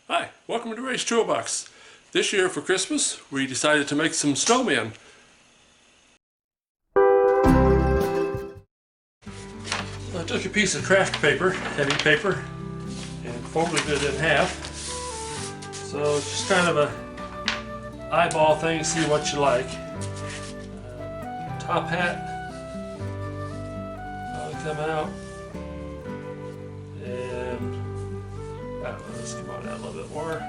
Hi, welcome to Ray's Toolbox. This year for Christmas, we decided to make some snowmen. I took a piece of craft paper, heavy paper, and folded it in half. So it's just kind of a eyeball thing, see what you like. Top hat, come out, and let's come on out a little bit more.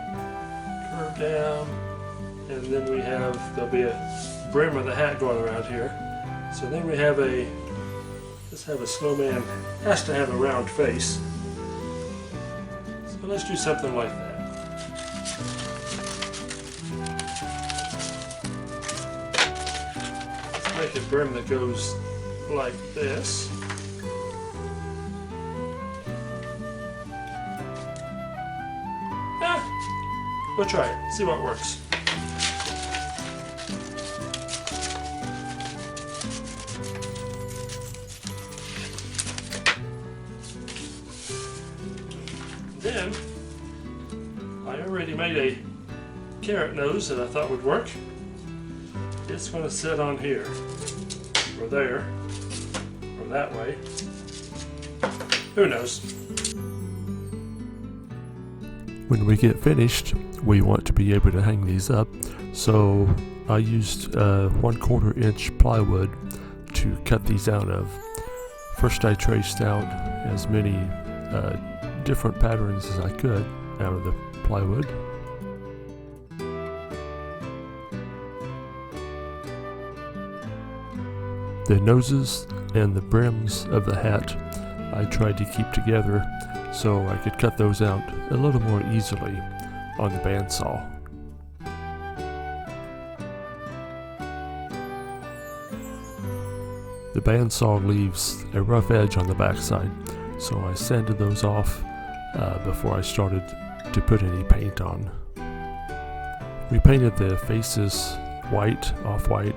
Curve down, and then we have, there'll be a brim of the hat going around here. So then we have let's have a snowman, has to have a round face. So let's do something like that. Let's make a brim that goes like this. We'll try it, see what works. Then, I already made a carrot nose that I thought would work. It's going to sit on here, or there, or that way. Who knows? When we get finished, we want to be able to hang these up, so I used 1/4 inch plywood to cut these out of. First I traced out as many different patterns as I could out of the plywood. The noses and the brims of the hat I tried to keep together so I could cut those out a little more easily on the bandsaw. The bandsaw leaves a rough edge on the backside, so I sanded those off before I started to put any paint on. We painted the faces white, off-white,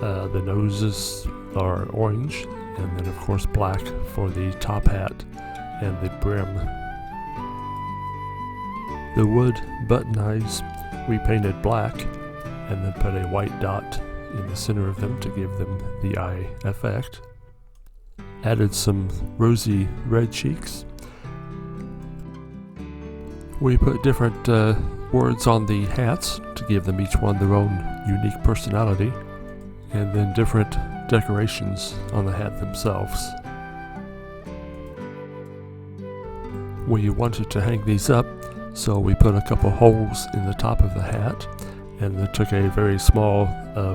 the noses are orange, and then of course black for the top hat and the brim. The wood button eyes we painted black and then put a white dot in the center of them to give them the eye effect. Added some rosy red cheeks. We put different words on the hats to give them each one their own unique personality, and then different decorations on the hat themselves. We wanted to hang these up, so we put a couple holes in the top of the hat and then took a very small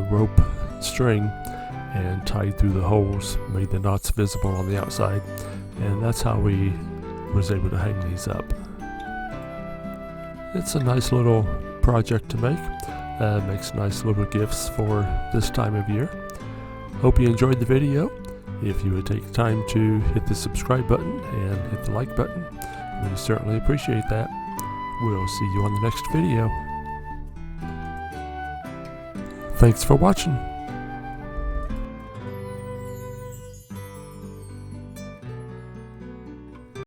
rope string and tied through the holes, made the knots visible on the outside, and that's how we was able to hang these up. It's a nice little project to make. Makes nice little gifts for this time of year. Hope you enjoyed the video. If you would take time to hit the subscribe button and hit the like button, we certainly appreciate that. We'll see you on the next video. Thanks for watching.